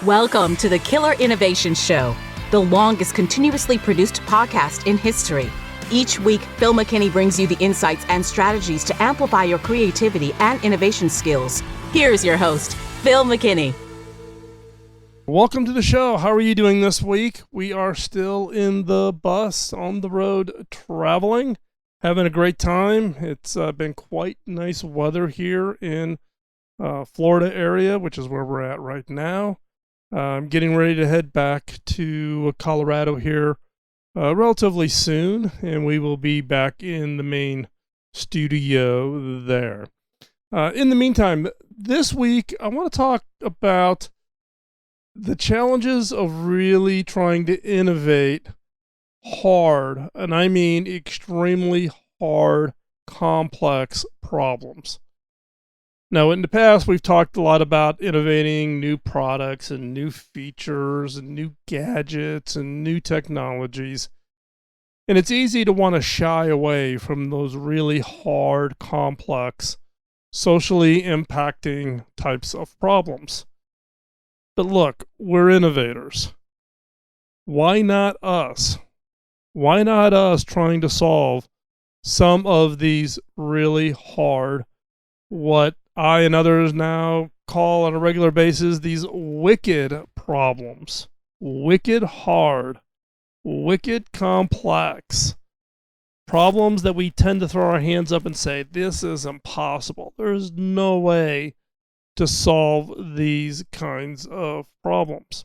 Welcome to the Killer Innovation Show, the longest continuously produced podcast in history. Each week, Phil McKinney brings you the insights and strategies to amplify your creativity and innovation skills. Here's your host, Phil McKinney. Welcome to the show. How are you doing this week? We are still in the bus on the road traveling, having a great time. It's been quite nice weather here in Florida area, which is where we're at right now. I'm getting ready to head back to Colorado here relatively soon, and we will be back in the main studio there. In the meantime, this week, I want to talk about the challenges of really trying to innovate hard, and I mean extremely hard, complex problems. Now, in the past, we've talked a lot about innovating new products and new features and new gadgets and new technologies. And it's easy to want to shy away from those really hard, complex, socially impacting types of problems. But look, we're innovators. Why not us? Why not us trying to solve some of these really hard, what I and others now call on a regular basis, these wicked problems? Wicked hard, wicked complex. Problems that we tend to throw our hands up and say, this is impossible. There's no way to solve these kinds of problems.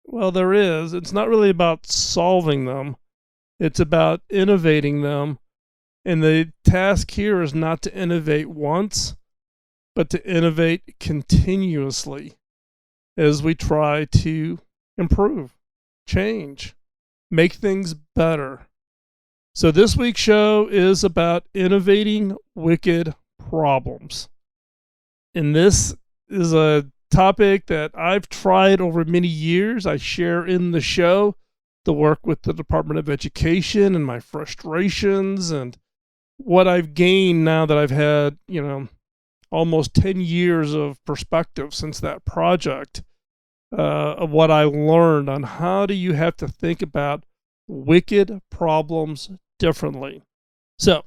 Well, there is. It's not really about solving them. It's about innovating them. And the task here is not to innovate once, but to innovate continuously as we try to improve, change, make things better. So this week's show is about innovating wicked problems. And this is a topic that I've tried over many years. I share in the show the work with the Department of Education and my frustrations and what I've gained now that I've had, almost 10 years of perspective since that project, of what I learned on how do you have to think about wicked problems differently. So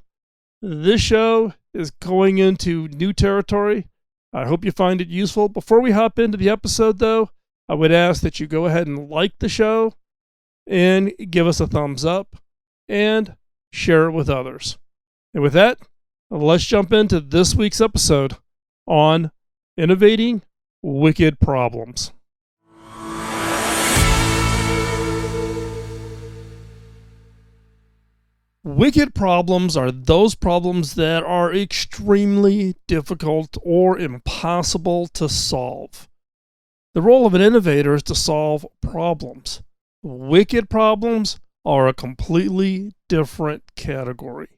this show is going into new territory. I hope you find it useful. Before we hop into the episode, though, I would ask that you go ahead and like the show and give us a thumbs up and share it with others. And with that, let's jump into this week's episode on innovating wicked problems. Wicked problems are those problems that are extremely difficult or impossible to solve. The role of an innovator is to solve problems. Wicked problems are a completely different category.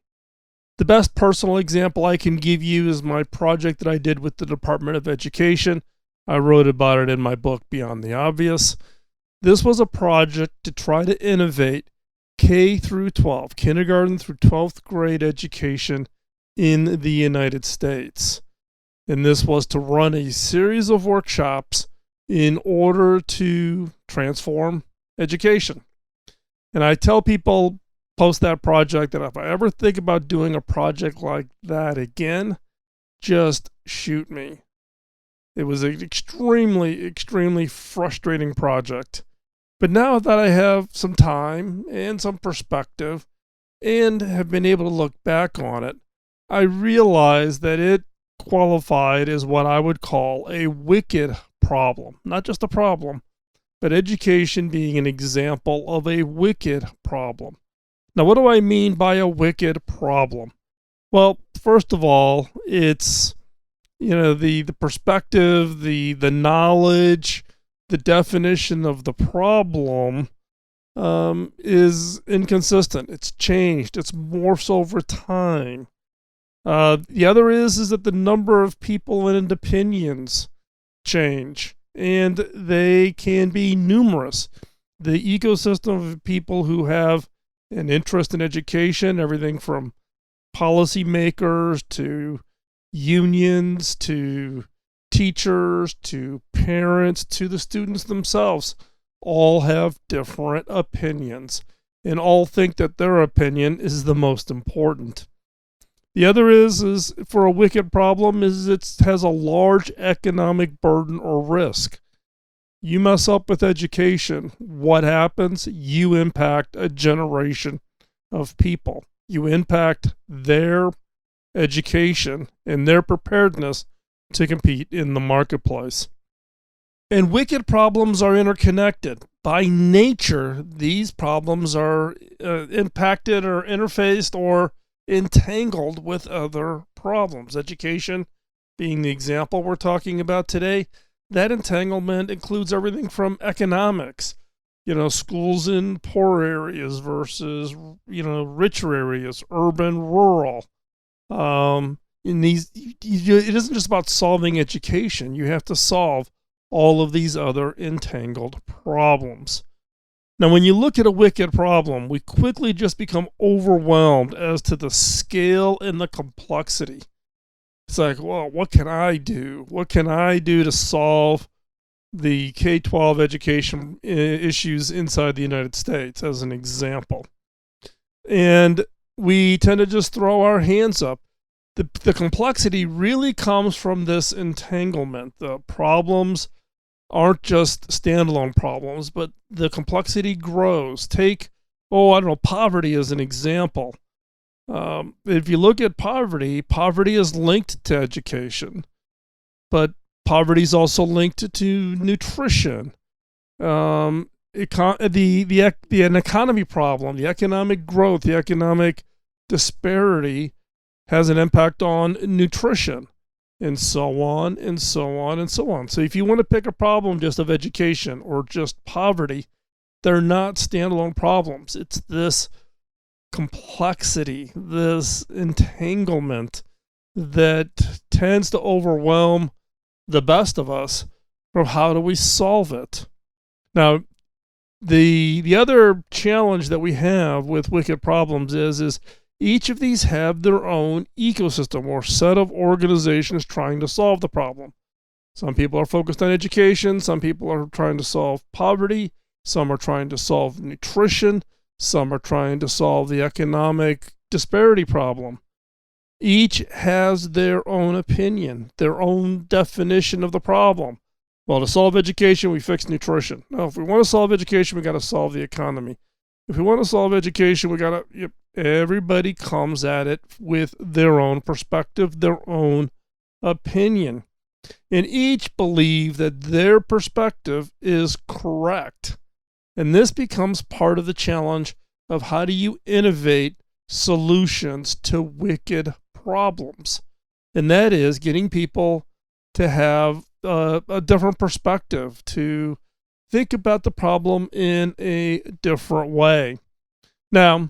The best personal example I can give you is my project that I did with the Department of Education. I wrote about it in my book, Beyond the Obvious. This was a project to try to innovate K through 12, kindergarten through 12th grade education in the United States. And this was to run a series of workshops in order to transform education. And I tell people post that project that if I ever think about doing a project like that again, just shoot me. It was an extremely, extremely frustrating project. But now that I have some time and some perspective and have been able to look back on it, I realize that it qualified as what I would call a wicked problem. Not just a problem, but education being an example of a wicked problem. Now, what do I mean by a wicked problem? Well, first of all, it's, the perspective, the knowledge, the definition of the problem is inconsistent. It's changed. It's morphs over time. The other is that the number of people and opinions change, and they can be numerous. The ecosystem of people who have an interest in education, everything from policymakers to unions to teachers to parents to the students themselves all have different opinions and all think that their opinion is the most important. The other is for a wicked problem is it has a large economic burden or risk. You mess up with education, what happens? You impact a generation of people. You impact their education and their preparedness to compete in the marketplace. And wicked problems are interconnected. By nature, these problems are impacted or interfaced or entangled with other problems. Education being the example we're talking about today, that entanglement includes everything from economics, schools in poor areas versus, richer areas, urban, rural. It isn't just about solving education. You have to solve all of these other entangled problems. Now, when you look at a wicked problem, we quickly just become overwhelmed as to the scale and the complexity. It's like, well, what can I do? What can I do to solve the K-12 education issues inside the United States, as an example? And we tend to just throw our hands up. The complexity really comes from this entanglement. The problems aren't just standalone problems, but the complexity grows. Take, poverty as an example. If you look at poverty is linked to education, but poverty is also linked to nutrition. The economy problem, the economic growth, the economic disparity has an impact on nutrition, and so on, and so on, and so on. So if you want to pick a problem just of education or just poverty, they're not standalone problems. It's this complexity, this entanglement that tends to overwhelm the best of us from how do we solve it. Now, the other challenge that we have with wicked problems is each of these have their own ecosystem or set of organizations trying to solve the problem. Some people are focused on education. Some people are trying to solve poverty. Some are trying to solve nutrition. Some are trying to solve the economic disparity problem. Each has their own opinion, their own definition of the problem. Well, to solve education, we fix nutrition. No, if we want to solve education, we got to solve the economy. If we want to solve education, we got to, everybody comes at it with their own perspective, their own opinion. And each believe that their perspective is correct. And this becomes part of the challenge of how do you innovate solutions to wicked problems. And that is getting people to have a different perspective, to think about the problem in a different way. Now,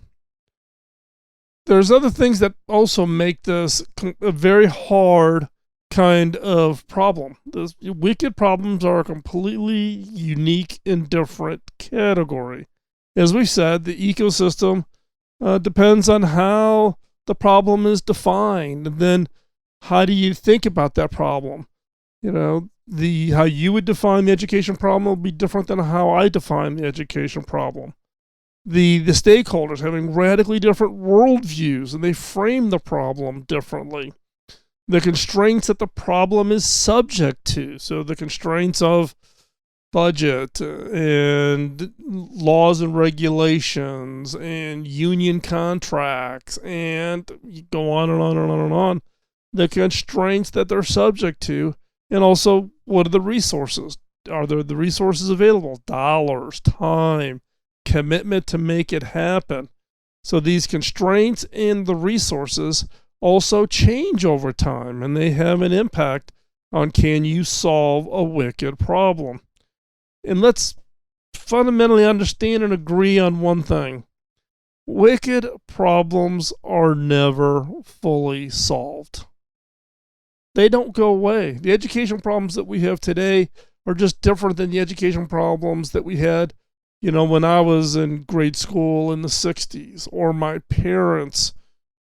there's other things that also make this a very hard kind of problem. The wicked problems are a completely unique and different category. As we said, the ecosystem depends on how the problem is defined. And then how do you think about that problem? How you would define the education problem will be different than how I define the education problem. The stakeholders having radically different worldviews, and they frame the problem differently. The constraints that the problem is subject to, so the constraints of budget and laws and regulations and union contracts, and you go on and on and on and on. The constraints that they're subject to, and also what are the resources? Are there the resources available? Dollars, time, commitment to make it happen. So these constraints and the resources also change over time, and they have an impact on can you solve a wicked problem. And let's fundamentally understand and agree on one thing. Wicked problems are never fully solved. They don't go away. The education problems that we have today are just different than the education problems that we had, when I was in grade school in the 60s, or my parents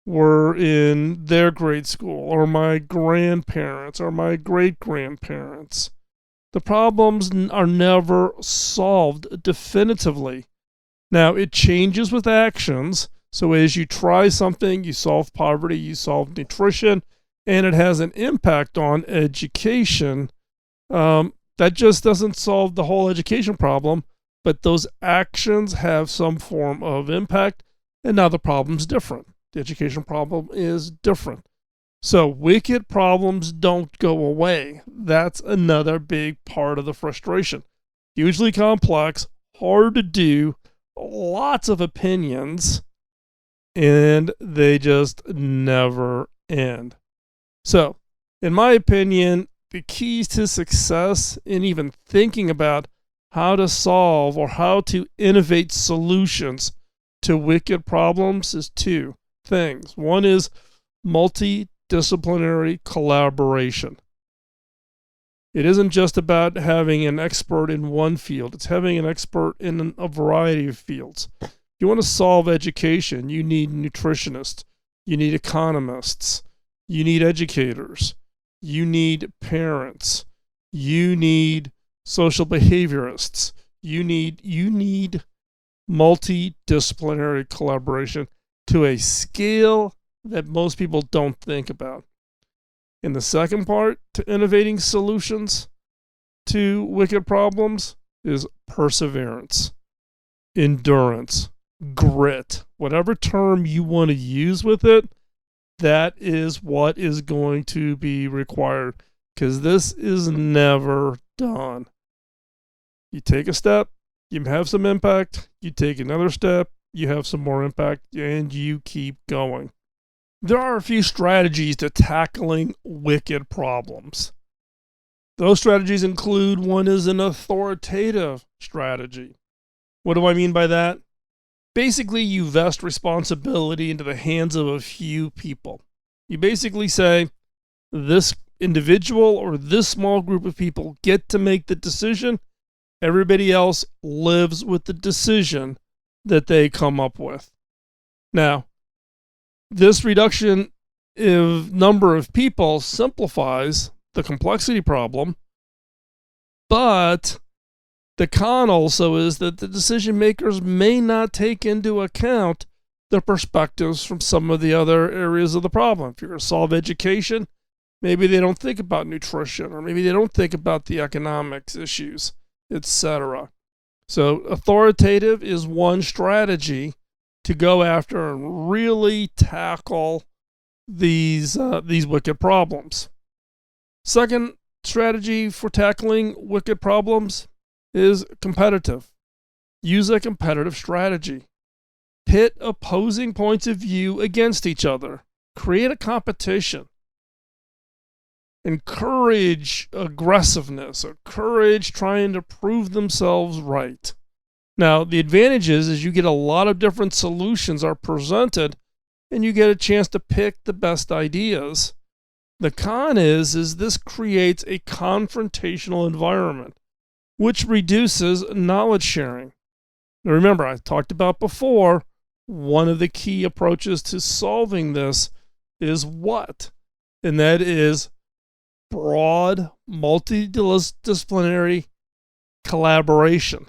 were in their grade school, or my grandparents, or my great-grandparents. The problems are never solved definitively. Now, it changes with actions. So as you try something, you solve poverty, you solve nutrition, and it has an impact on education. That just doesn't solve the whole education problem, but those actions have some form of impact, and now the problem's different. The education problem is different. So wicked problems don't go away. That's another big part of the frustration. Hugely complex, hard to do, lots of opinions, and they just never end. So, in my opinion, the keys to success in even thinking about how to solve or how to innovate solutions to wicked problems is two things. One is multidisciplinary collaboration. It isn't just about having an expert in one field, it's having an expert in a variety of fields. If you want to solve education, you need nutritionists, you need economists, you need educators, you need parents, you need social behaviorists, you need multidisciplinary collaboration to a scale that most people don't think about. And the second part to innovating solutions to wicked problems is perseverance, endurance, grit, whatever term you want to use with it. That is what is going to be required, because this is never done. You take a step, you have some impact, you take another step, you have some more impact, and you keep going. There are a few strategies to tackling wicked problems. Those strategies include, one is an authoritative strategy. What do I mean by that? Basically, you vest responsibility into the hands of a few people. You basically say, this individual or this small group of people get to make the decision. Everybody else lives with the decision that they come up with. Now, this reduction of number of people simplifies the complexity problem, but the con also is that the decision makers may not take into account the perspectives from some of the other areas of the problem. If you're going to solve education, maybe they don't think about nutrition, or maybe they don't think about the economics issues, etc. So authoritative is one strategy to go after and really tackle these wicked problems. Second strategy for tackling wicked problems is competitive. Use a competitive strategy. Pit opposing points of view against each other. Create a competition. Encourage aggressiveness, encourage trying to prove themselves right. Now, the advantage is you get a lot of different solutions are presented, and you get a chance to pick the best ideas. The con is this creates a confrontational environment, which reduces knowledge sharing. Now remember, I talked about before, one of the key approaches to solving this is what? And that is broad, multidisciplinary collaboration.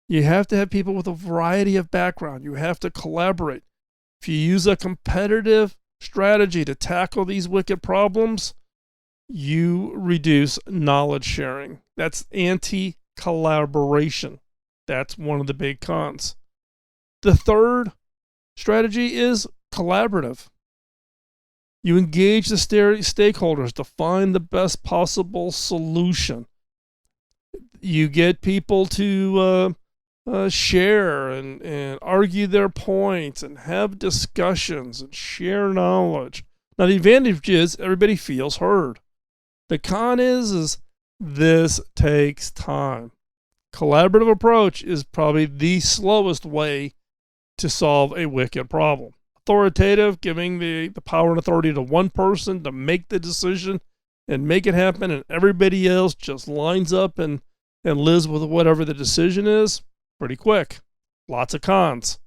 You have to have people with a variety of background. You have to collaborate. If you use a competitive strategy to tackle these wicked problems, you reduce knowledge sharing. That's anti-collaboration. That's one of the big cons. The third strategy is collaborative. You engage the stakeholders to find the best possible solution. You get people to share and argue their points and have discussions and share knowledge. Now, the advantage is everybody feels heard. The con is this takes time. Collaborative approach is probably the slowest way to solve a wicked problem. Authoritative, giving the power and authority to one person to make the decision and make it happen, and everybody else just lines up and lives with whatever the decision is, pretty quick. Lots of cons.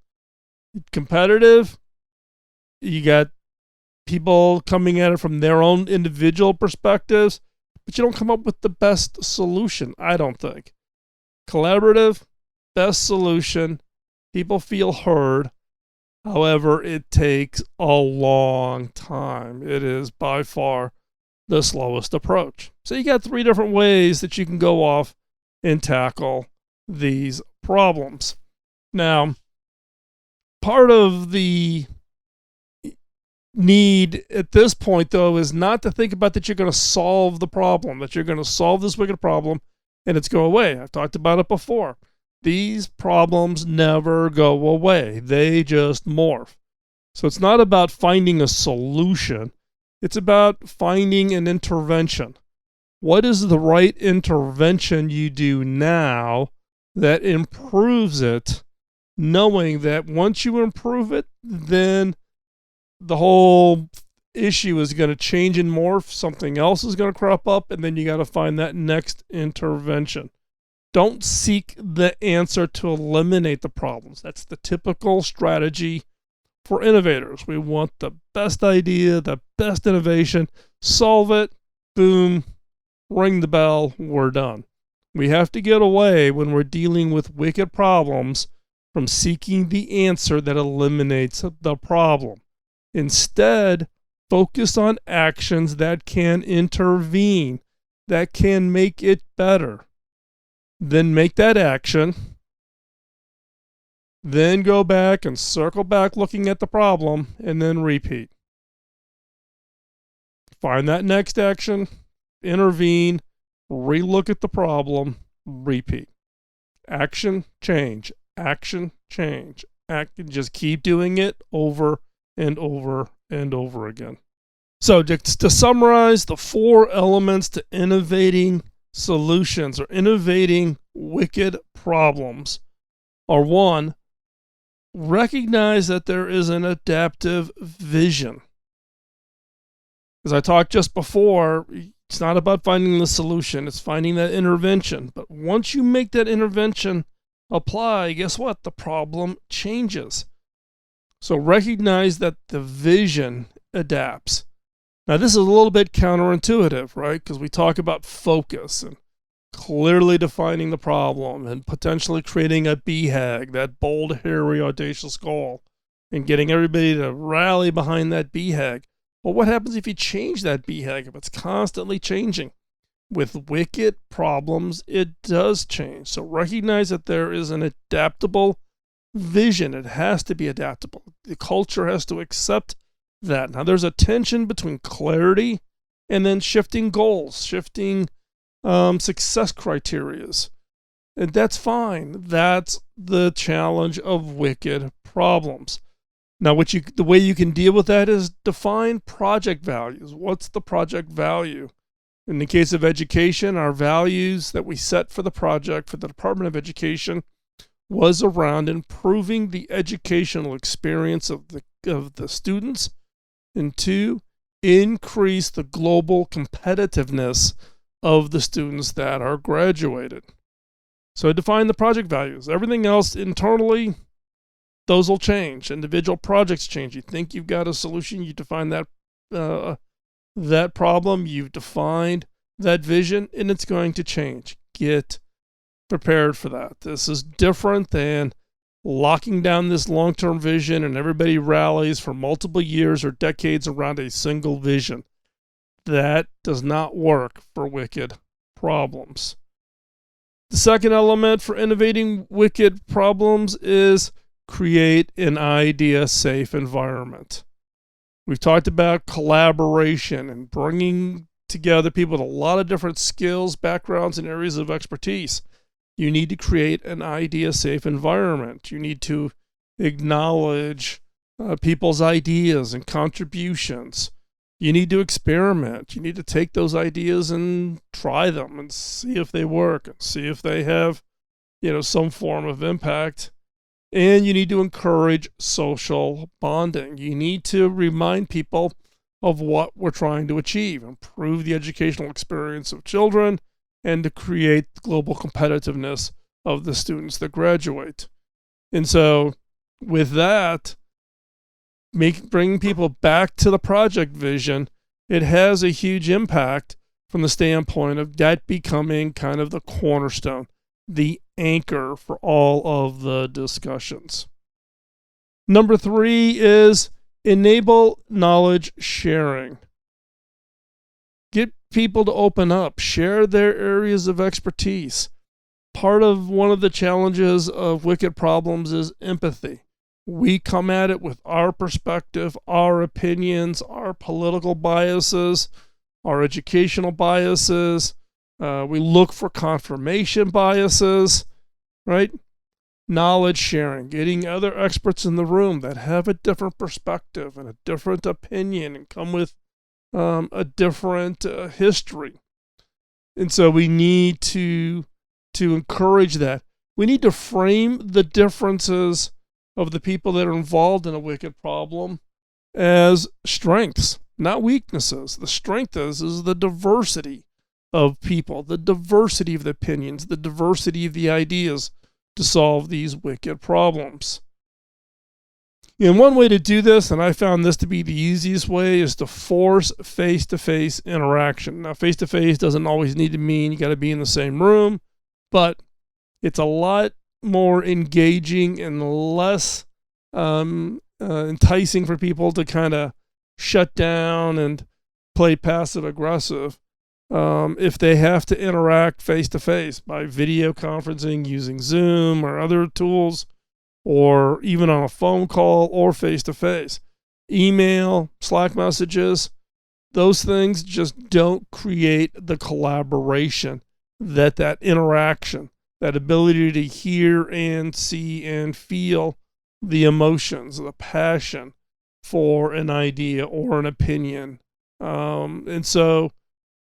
Competitive, You got people coming at it from their own individual perspectives, but you don't come up with the best solution, I don't think. Collaborative, best solution. People feel heard. However, it takes a long time. It is by far the slowest approach. So you got 3 different ways that you can go off and tackle these problems. Now, part of the need at this point, though, is not to think about that you're going to solve the problem, that you're going to solve this wicked problem and it's go away. I've talked about it before. These problems never go away. They just morph. So it's not about finding a solution. It's about finding an intervention. What is the right intervention you do now that improves it, knowing that once you improve it, then the whole issue is going to change and morph. Something else is going to crop up, and then you got to find that next intervention. Don't seek the answer to eliminate the problems. That's the typical strategy for innovators. We want the best idea, the best innovation, solve it, boom, ring the bell, we're done. We have to get away when we're dealing with wicked problems from seeking the answer that eliminates the problem. Instead, focus on actions that can intervene, that can make it better. Then make that action. Then go back and circle back looking at the problem and then repeat. Find that next action, intervene, relook at the problem, repeat. Action, change, action, change. Just keep doing it over and over and over again. So just to summarize, the 4 elements to innovating solutions or innovating wicked problems are: 1, recognize that there is an adaptive vision. As I talked just before, it's not about finding the solution, it's finding that intervention. But once you make that intervention apply, guess what? The problem changes. So recognize that the vision adapts. Now, this is a little bit counterintuitive, right? Because we talk about focus and clearly defining the problem and potentially creating a BHAG, that bold, hairy, audacious goal, and getting everybody to rally behind that BHAG. Well, what happens if you change that BHAG, if it's constantly changing? With wicked problems, it does change. So recognize that there is an adaptable vision. It has to be adaptable. The culture has to accept that. Now, there's a tension between clarity and then shifting goals, shifting success criterias. And that's fine. That's the challenge of wicked problems. Now, the way you can deal with that is define project values. What's the project value? In the case of education, our values that we set for the project for the Department of Education was around improving the educational experience of the students, and 2, increase the global competitiveness of the students that are graduated. So define the project values. Everything else internally, those will change. Individual projects change. You think you've got a solution, you define that problem, you've defined that vision, and it's going to change. Get prepared for that. This is different than locking down this long-term vision and everybody rallies for multiple years or decades around a single vision. That does not work for wicked problems. The second element for innovating wicked problems is create an idea-safe environment. We've talked about collaboration and bringing together people with a lot of different skills, backgrounds, and areas of expertise. You need to create an idea-safe environment. You need to acknowledge people's ideas and contributions. You need to experiment. You need to take those ideas and try them and see if they work and see if they have, some form of impact. And you need to encourage social bonding. You need to remind people of what we're trying to achieve, improve the educational experience of children, and to create global competitiveness of the students that graduate. And so with that, bringing people back to the project vision, it has a huge impact from the standpoint of that becoming kind of the cornerstone, the anchor for all of the discussions. Number 3 is enable knowledge sharing. Get people to open up, share their areas of expertise. One of the challenges of wicked problems is empathy. We come at it with our perspective, our opinions, our political biases, our educational biases. We look for confirmation biases, right? Knowledge sharing, getting other experts in the room that have a different perspective and a different opinion and come with a different history. And so we need to encourage that. We need to frame the differences of the people that are involved in a wicked problem as strengths, not weaknesses. The strength is the diversity of people, the diversity of the opinions, the diversity of the ideas to solve these wicked problems. And one way to do this, and I found this to be the easiest way, is to force face-to-face interaction. Now, face-to-face doesn't always need to mean you got to be in the same room, but it's a lot more engaging and less enticing for people to kind of shut down and play passive-aggressive if they have to interact face-to-face by video conferencing using Zoom or other tools, or even on a phone call or face-to-face. Email, Slack messages, those things just don't create the collaboration, that interaction, that ability to hear and see and feel the emotions, the passion for an idea or an opinion. And so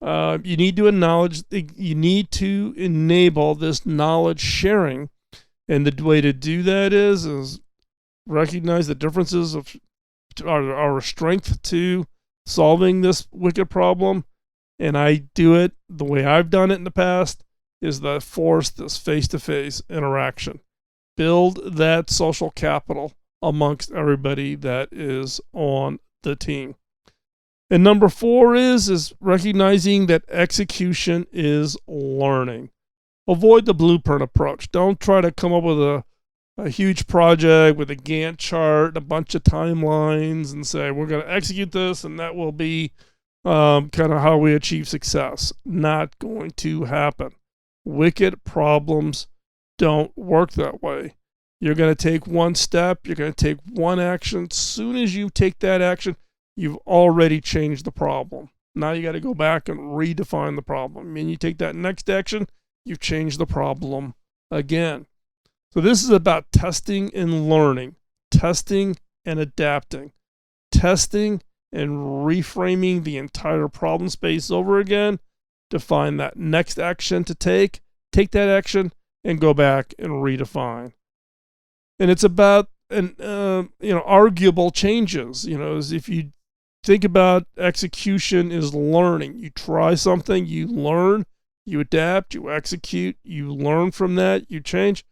you need to enable this knowledge sharing. And the way to do that is recognize the differences of our strength to solving this wicked problem. And I do it the way I've done it in the past, is that force this face-to-face interaction. Build that social capital amongst everybody that is on the team. And number 4 is recognizing that execution is learning. Avoid the blueprint approach. Don't try to come up with a huge project with a Gantt chart and a bunch of timelines and say, we're going to execute this and that will be kind of how we achieve success. Not going to happen. Wicked problems don't work that way. You're going to take one step. You're going to take one action. As soon as you take that action, you've already changed the problem. Now you got to go back and redefine the problem. I mean, you take that next action, you've changed the problem again. So this is about testing and learning, testing and adapting, testing and reframing the entire problem space over again to find that next action to take that action and go back and redefine. And it's about arguable changes. As if you think about execution is learning. You try something, you learn, you adapt, you execute, you learn from that, you change.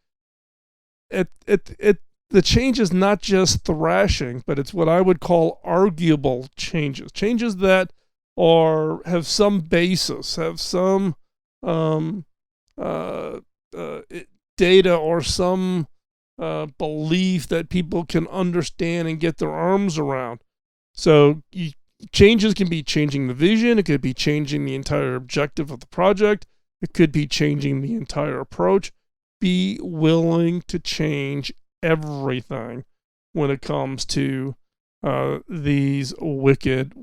The change is not just thrashing, but it's what I would call arguable changes. Changes that have some basis, have some data or some belief that people can understand and get their arms around. So changes can be changing the vision. It could be changing the entire objective of the project. It could be changing the entire approach. Be willing to change everything when it comes to these wicked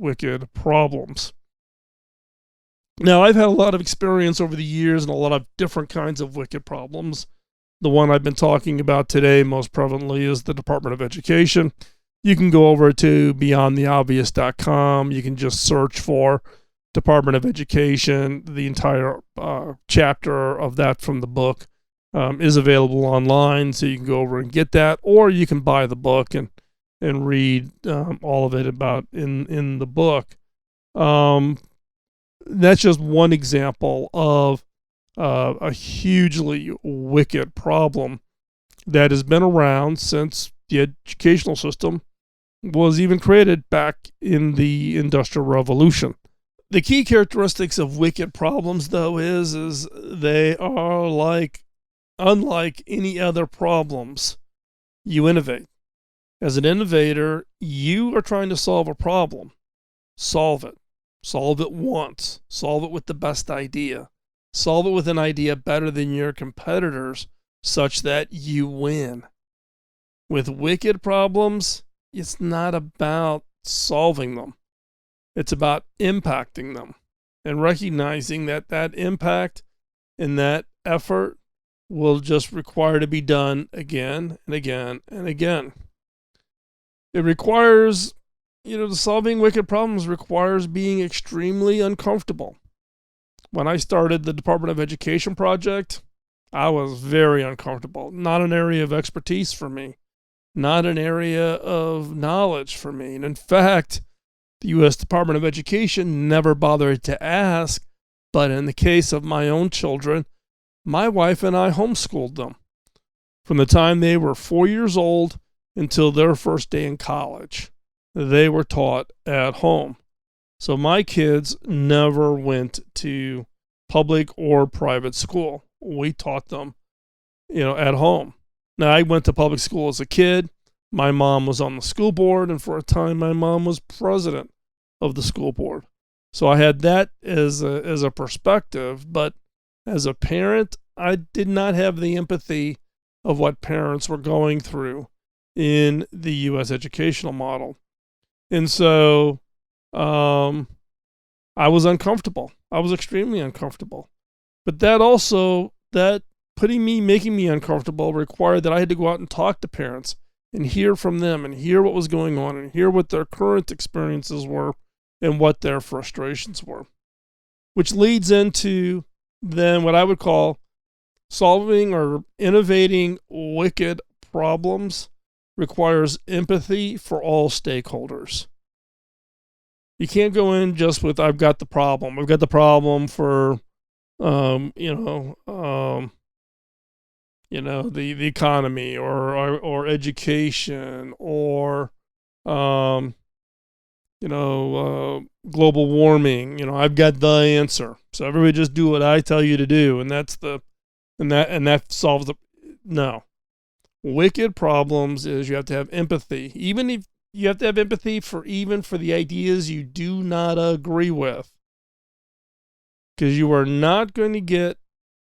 problems. Now, I've had a lot of experience over the years in a lot of different kinds of wicked problems. The one I've been talking about today most prevalently is the Department of Education. You can go over to beyondtheobvious.com. You can just search for Department of Education. The entire chapter of that from the book is available online, so you can go over and get that, or you can buy the book and read all of it about in the book. That's just one example of a hugely wicked problem that has been around since the educational system was even created back in the Industrial Revolution. The key characteristics of wicked problems, though, is they are unlike any other problems you innovate. As an innovator, you are trying to solve a problem. Solve it. Solve it once. Solve it with the best idea. Solve it with an idea better than your competitors such that you win. With wicked problems, it's not about solving them. It's about impacting them and recognizing that that impact and that effort will just require to be done again and again and again. It requires, solving wicked problems requires being extremely uncomfortable. When I started the Department of Education project, I was very uncomfortable. Not an area of expertise for me. Not an area of knowledge for me. And in fact, the U.S. Department of Education never bothered to ask, but in the case of my own children, my wife and I homeschooled them from the time they were 4 years old until their first day in college. They were taught at home. So my kids never went to public or private school. We taught them, at home. Now, I went to public school as a kid. My mom was on the school board, and for a time, my mom was president of the school board. So I had that as a perspective, but as a parent, I did not have the empathy of what parents were going through in the U.S. educational model. And so I was uncomfortable. I was extremely uncomfortable. But making me uncomfortable required that I had to go out and talk to parents and hear from them and hear what was going on and hear what their current experiences were and what their frustrations were. Which leads into then what I would call solving or innovating wicked problems requires empathy for all stakeholders. You can't go in just with, I've got the problem. I've got the problem for, the economy or education or, global warming. I've got the answer. So everybody just do what I tell you to do, and that solves the. No, wicked problems is you have to have empathy. Even if you have to have empathy for the ideas you do not agree with, because you are not going to get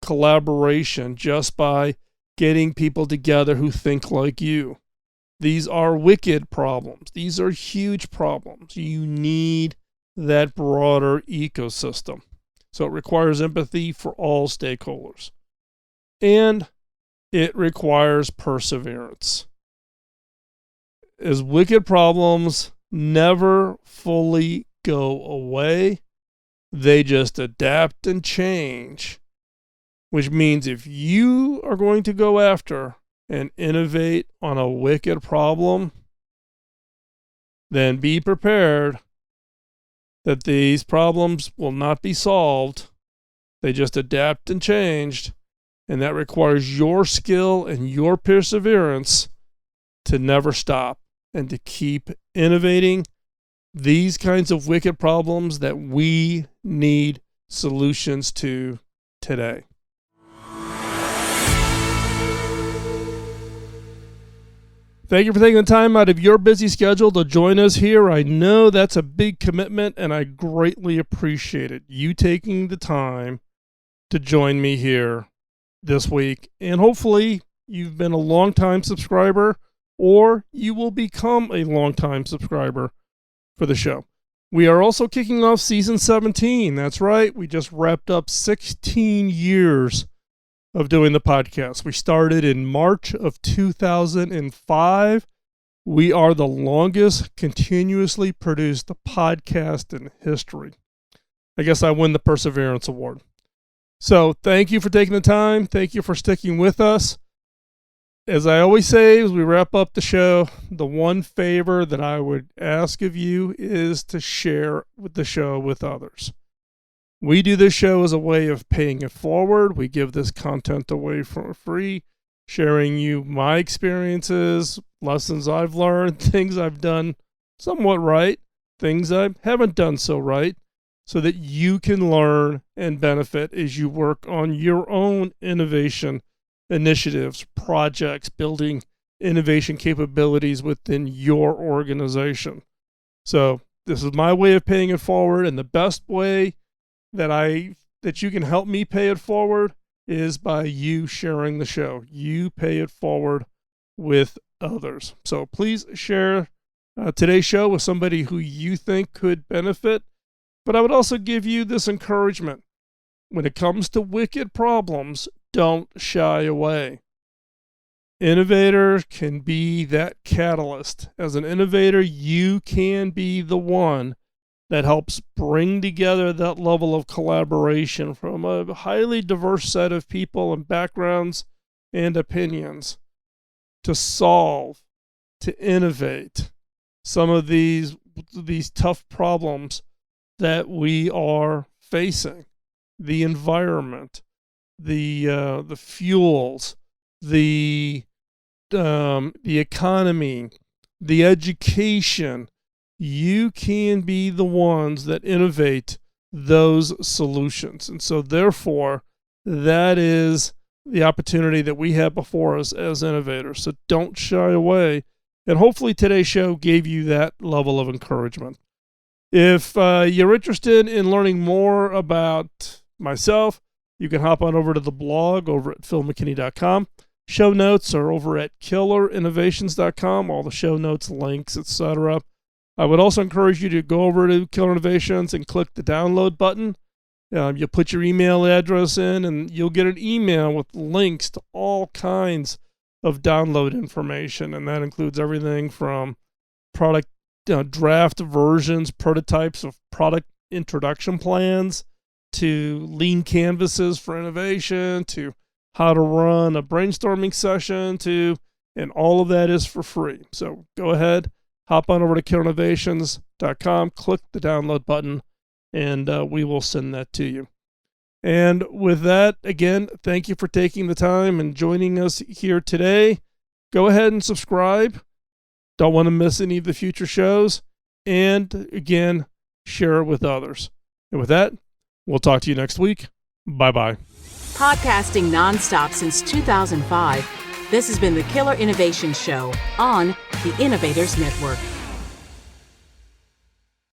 collaboration just by getting people together who think like you. These are wicked problems. These are huge problems. You need that broader ecosystem. So it requires empathy for all stakeholders. And it requires perseverance. As wicked problems never fully go away, they just adapt and change. Which means if you are going to go after and innovate on a wicked problem, then be prepared that these problems will not be solved. They just adapt and changed, and that requires your skill and your perseverance to never stop and to keep innovating these kinds of wicked problems that we need solutions to today. Thank you for taking the time out of your busy schedule to join us here. I know that's a big commitment, and I greatly appreciate it. You taking the time to join me here this week. And hopefully you've been a long-time subscriber, or you will become a long-time subscriber for the show. We are also kicking off season 17. That's right. We just wrapped up 16 years of doing the podcast. We started in March of 2005. We are the longest continuously produced podcast in history. I guess I win the Perseverance Award. So thank you for taking the time. Thank you for sticking with us. As I always say, as we wrap up the show, the one favor that I would ask of you is to share the show with others. We do this show as a way of paying it forward. We give this content away for free. sharing you my experiences, lessons I've learned, things I've done somewhat right, things I haven't done so right, so that you can learn and benefit as you work on your own innovation initiatives, projects, building innovation capabilities within your organization. So this is my way of paying it forward, and the best way that you can help me pay it forward is by you sharing the show. You pay it forward with others. So please share today's show with somebody who you think could benefit. But I would also give you this encouragement. When it comes to wicked problems, don't shy away. Innovators can be that catalyst. As an innovator, you can be the one that helps bring together that level of collaboration from a highly diverse set of people and backgrounds and opinions to solve, to innovate some of these tough problems that we are facing. The environment, the fuels, the economy, the education. You can be the ones that innovate those solutions. And so therefore, that is the opportunity that we have before us as innovators. So don't shy away. And hopefully today's show gave you that level of encouragement. If you're interested in learning more about myself, you can hop on over to the blog over at philmckinney.com. Show notes are over at killerinnovations.com, all the show notes, links, etc. I would also encourage you to go over to Killer Innovations and click the download button. You'll put your email address in, and you'll get an email with links to all kinds of download information, and that includes everything from product draft versions, prototypes of product introduction plans, to lean canvases for innovation, to how to run a brainstorming session, and all of that is for free. So go ahead, hop on over to killerinnovations.com, click the download button, and we will send that to you. And with that, again, thank you for taking the time and joining us here today. Go ahead and subscribe. Don't want to miss any of the future shows. And again, share it with others. And with that, we'll talk to you next week. Bye-bye. Podcasting nonstop since 2005, this has been the Killer Innovation Show on the Innovators Network.